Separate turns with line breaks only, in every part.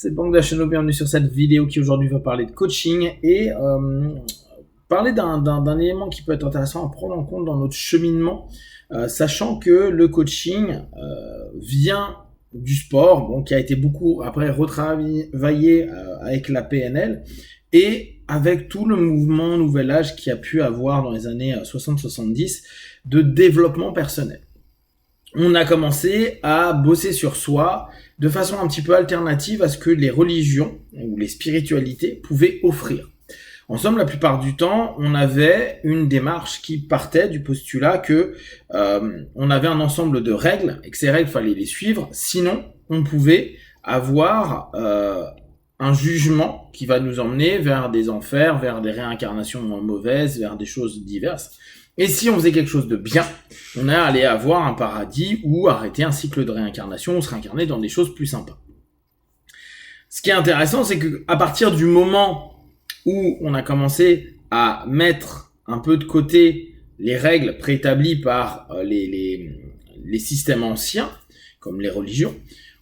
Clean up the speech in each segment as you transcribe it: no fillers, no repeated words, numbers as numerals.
C'est Banque d'Acheno, bienvenue sur cette vidéo qui aujourd'hui va parler de coaching et parler d'un élément qui peut être intéressant à prendre en compte dans notre cheminement, sachant que le coaching vient du sport, bon, qui a été beaucoup après retravaillé avec la PNL et avec tout le mouvement Nouvel Âge qui a pu avoir dans les années 60-70 de développement personnel. On a commencé à bosser sur soi de façon un petit peu alternative à ce que les religions ou les spiritualités pouvaient offrir. En somme, la plupart du temps, on avait une démarche qui partait du postulat que on avait un ensemble de règles et que ces règles, fallait les suivre, sinon on pouvait avoir un jugement qui va nous emmener vers des enfers, vers des réincarnations mauvaises, vers des choses diverses. Et si on faisait quelque chose de bien, on allait avoir un paradis ou arrêter un cycle de réincarnation, ou se réincarner dans des choses plus sympas. Ce qui est intéressant, c'est qu'à partir du moment où on a commencé à mettre un peu de côté les règles préétablies par les systèmes anciens, comme les religions,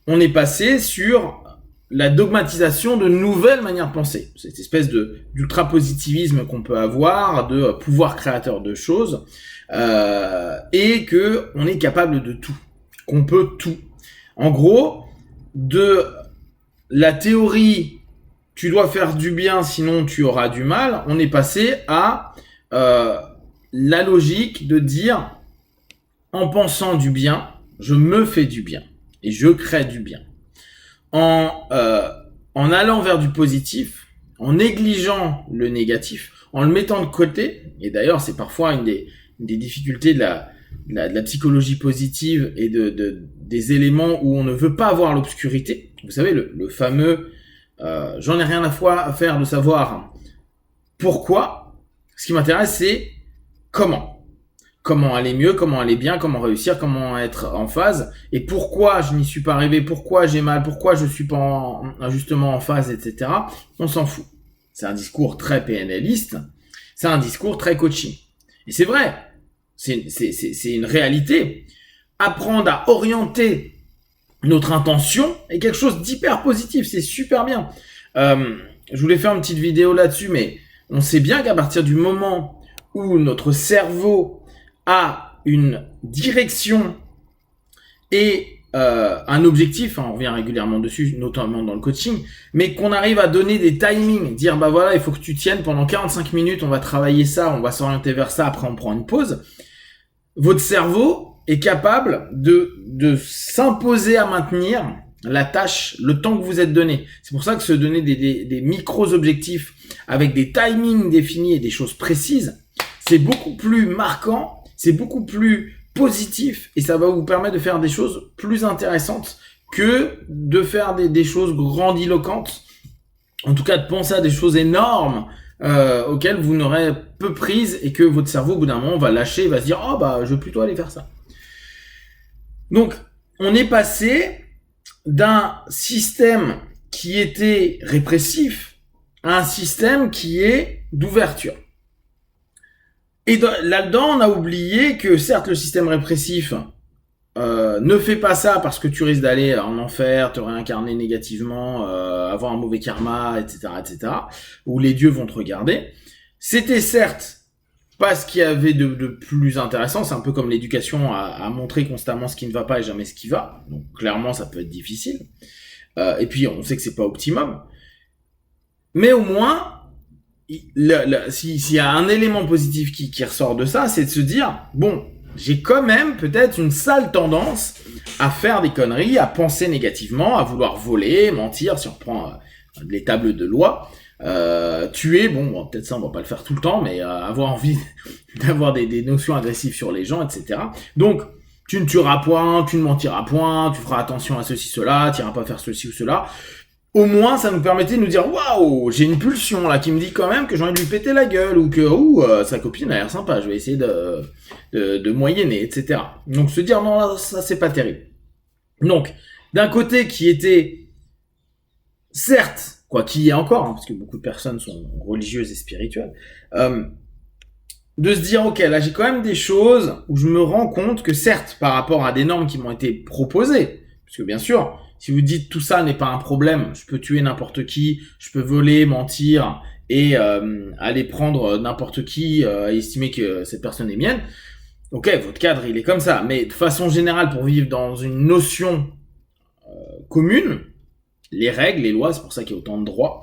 on est passé sur la dogmatisation de nouvelles manières de penser. Cette espèce d'ultra-positivisme qu'on peut avoir, de pouvoir créateur de choses, et que on est capable de tout, qu'on peut tout. En gros, de la théorie « tu dois faire du bien, sinon tu auras du mal », on est passé à la logique de dire « en pensant du bien, je me fais du bien, et je crée du bien ». En allant vers du positif, en négligeant le négatif, en le mettant de côté, et d'ailleurs c'est parfois une des difficultés de la psychologie positive et des éléments où on ne veut pas voir l'obscurité. Vous savez, le fameux j'en ai rien à faire de savoir pourquoi. Ce qui m'intéresse, c'est comment. Comment aller mieux, comment aller bien, comment réussir, comment être en phase, et pourquoi je n'y suis pas arrivé, pourquoi j'ai mal, pourquoi je suis pas justement en phase, etc. On s'en fout. C'est un discours très PNListe, c'est un discours très coaching. Et c'est vrai, c'est une réalité. Apprendre à orienter notre intention est quelque chose d'hyper positif, c'est super bien. Je voulais faire une petite vidéo là-dessus, mais on sait bien qu'à partir du moment où notre cerveau a une direction et un objectif, on revient régulièrement dessus, notamment dans le coaching, mais qu'on arrive à donner des timings, dire bah voilà, il faut que tu tiennes pendant 45 minutes, on va travailler ça, on va s'orienter vers ça, après on prend une pause. Votre cerveau est capable de s'imposer à maintenir la tâche, le temps que vous êtes donné. C'est pour ça que se donner des micros-objectifs avec des timings définis et des choses précises, c'est beaucoup plus marquant, c'est beaucoup plus positif et ça va vous permettre de faire des choses plus intéressantes que de faire des choses grandiloquentes. En tout cas, de penser à des choses énormes auxquelles vous n'aurez peu prise et que votre cerveau, au bout d'un moment, va lâcher, va se dire « Oh, bah, je vais plutôt aller faire ça. » Donc, on est passé d'un système qui était répressif à un système qui est d'ouverture. Et là-dedans, on a oublié que certes, le système répressif ne fait pas ça parce que tu risques d'aller en enfer, te réincarner négativement, avoir un mauvais karma, etc., etc., où les dieux vont te regarder. C'était certes pas ce qu'il y avait de plus intéressant, c'est un peu comme l'éducation à montrer constamment ce qui ne va pas et jamais ce qui va. Donc clairement, ça peut être difficile. Et puis, on sait que c'est pas optimum. Mais au moins, s'il y a un élément positif qui ressort de ça, c'est de se dire, bon, j'ai quand même peut-être une sale tendance à faire des conneries, à penser négativement, à vouloir voler, mentir, si on reprend les tables de loi, tuer, bon, peut-être ça on va pas le faire tout le temps, mais avoir envie d'avoir des notions agressives sur les gens, etc. Donc, tu ne tueras point, tu ne mentiras point, tu feras attention à ceci, cela, tu n'iras pas faire ceci ou cela. Au moins, ça nous permettait de nous dire « Waouh, j'ai une pulsion là qui me dit quand même que j'ai envie de lui péter la gueule ou que sa copine a l'air sympa, je vais essayer de moyenner, etc. » Donc se dire « Non, là, ça c'est pas terrible. » Donc, d'un côté qui était, certes, quoi qu'il y ait encore, parce que beaucoup de personnes sont religieuses et spirituelles, de se dire « Ok, là j'ai quand même des choses où je me rends compte que certes, par rapport à des normes qui m'ont été proposées, parce que bien sûr, si vous dites tout ça n'est pas un problème, je peux tuer n'importe qui, je peux voler, mentir et aller prendre n'importe qui et estimer que cette personne est mienne, ok, votre cadre il est comme ça, mais de façon générale pour vivre dans une notion commune, les règles, les lois, c'est pour ça qu'il y a autant de droits,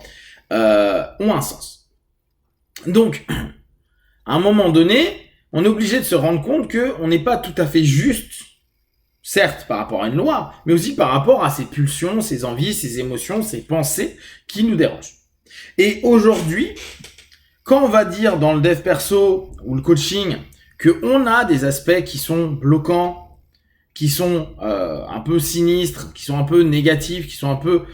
ont un sens. Donc, à un moment donné, on est obligé de se rendre compte qu'on n'est pas tout à fait juste, certes par rapport à une loi, mais aussi par rapport à ses pulsions, ses envies, ses émotions, ses pensées qui nous dérangent. Et aujourd'hui, quand on va dire dans le dev perso ou le coaching qu'on a des aspects qui sont bloquants, qui sont un peu sinistres, qui sont un peu négatifs, qui sont un peu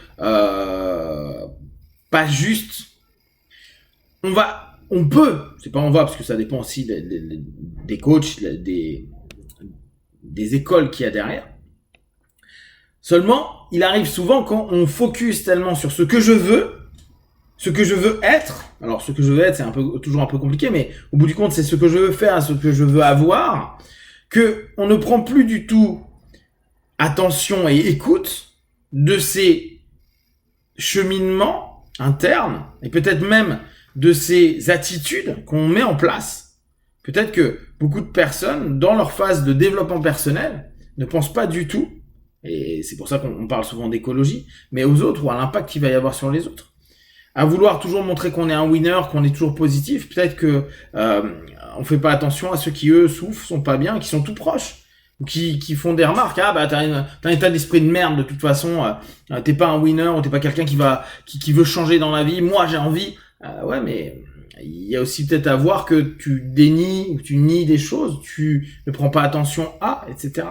pas justes, on peut, c'est pas on va parce que ça dépend aussi des coachs, des écoles qu'il y a derrière. Seulement, il arrive souvent quand on focus tellement sur ce que je veux être. Alors, ce que je veux être, c'est toujours un peu compliqué, mais au bout du compte, c'est ce que je veux faire, ce que je veux avoir, que on ne prend plus du tout attention et écoute de ces cheminements internes et peut-être même de ces attitudes qu'on met en place. Peut-être que beaucoup de personnes, dans leur phase de développement personnel, ne pensent pas du tout, et c'est pour ça qu'on parle souvent d'écologie, mais aux autres ou à l'impact qu'il va y avoir sur les autres. À vouloir toujours montrer qu'on est un winner, qu'on est toujours positif, peut-être que on fait pas attention à ceux qui eux souffrent, sont pas bien, qui sont tout proches, ou qui font des remarques. Ah bah t'as un état d'esprit de merde de toute façon, t'es pas un winner, ou t'es pas quelqu'un qui veut changer dans la vie. Moi j'ai envie. Ouais, mais il y a aussi peut-être à voir que tu dénies ou tu nies des choses, tu ne prends pas attention à, etc.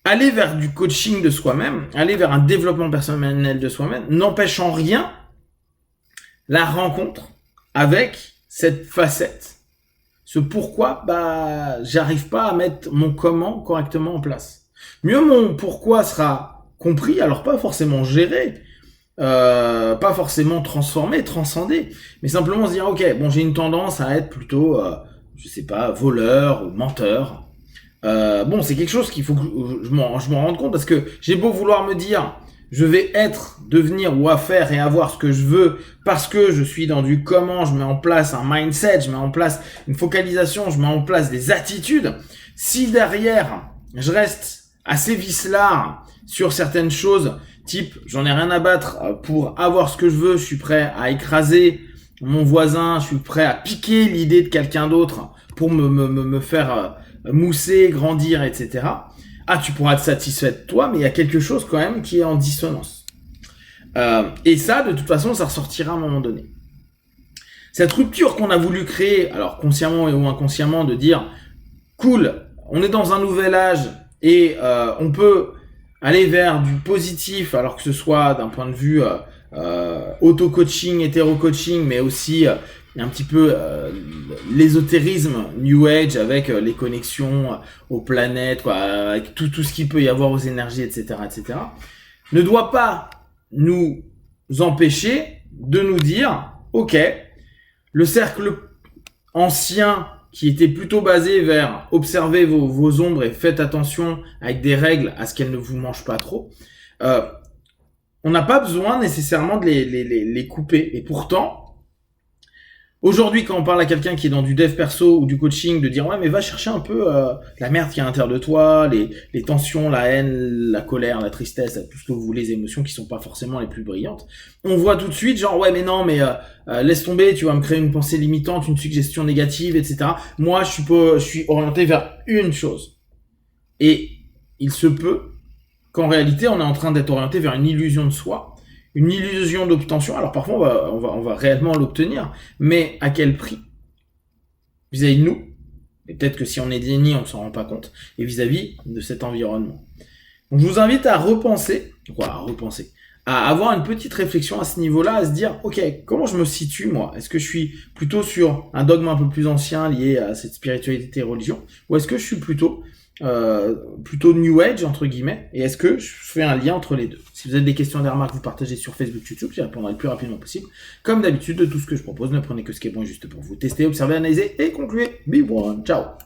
Aller vers du coaching de soi-même, aller vers un développement personnel de soi-même, n'empêche en rien la rencontre avec cette facette. Ce pourquoi, j'arrive pas à mettre mon comment correctement en place. Mieux mon pourquoi sera compris, alors pas forcément géré, pas forcément transformé, transcendé, mais simplement se dire ok, bon j'ai une tendance à être plutôt, je sais pas, voleur ou menteur. Bon, c'est quelque chose qu'il faut que je m'en rende compte parce que j'ai beau vouloir me dire je vais devenir ou à faire et avoir ce que je veux parce que je suis dans du comment, je mets en place un mindset, je mets en place une focalisation, je mets en place des attitudes. Si derrière je reste assez vicelard sur certaines choses, type j'en ai rien à battre pour avoir ce que je veux, je suis prêt à écraser mon voisin, je suis prêt à piquer l'idée de quelqu'un d'autre pour me faire mousser, grandir, etc. Ah, tu pourras te satisfaire de toi, mais il y a quelque chose quand même qui est en dissonance. Et ça, de toute façon, ça ressortira à un moment donné. Cette rupture qu'on a voulu créer, alors consciemment ou inconsciemment, de dire cool, on est dans un nouvel âge et on peut aller vers du positif, alors que ce soit d'un point de vue auto-coaching, hétéro-coaching, mais aussi un petit peu l'ésotérisme New Age avec les connexions aux planètes, quoi, avec tout ce qu'il peut y avoir aux énergies, etc., etc., ne doit pas nous empêcher de nous dire, ok, le cercle ancien qui était plutôt basé vers observer vos ombres et faites attention avec des règles à ce qu'elles ne vous mangent pas trop, on n'a pas besoin nécessairement de les couper. Et pourtant, aujourd'hui, quand on parle à quelqu'un qui est dans du dev perso ou du coaching, de dire ouais, mais va chercher un peu la merde qui est à l'intérieur de toi, les tensions, la haine, la colère, la tristesse, tout ce que vous voulez, les émotions qui sont pas forcément les plus brillantes. On voit tout de suite genre ouais, mais non, mais laisse tomber, tu vas me créer une pensée limitante, une suggestion négative, etc. Moi, je suis orienté vers une chose. Et il se peut qu'en réalité, on est en train d'être orienté vers une illusion de soi, une illusion d'obtention. Alors parfois, on va réellement l'obtenir, mais à quel prix? Vis-à-vis de nous, et peut-être que si on est déni, on s'en rend pas compte, et vis-à-vis de cet environnement. Donc je vous invite à repenser, à avoir une petite réflexion à ce niveau-là, à se dire, ok, comment je me situe moi? Est-ce que je suis plutôt sur un dogme un peu plus ancien lié à cette spiritualité et religion, ou est-ce que je suis plutôt New Age entre guillemets, et est-ce que je fais un lien entre les deux? Si vous avez des questions, des remarques, vous partagez sur Facebook, YouTube, j'y répondrai le plus rapidement possible. Comme d'habitude, de tout ce que je propose, ne prenez que ce qui est bon et juste pour vous. Testez, observez, analysez et concluez. Be one, ciao.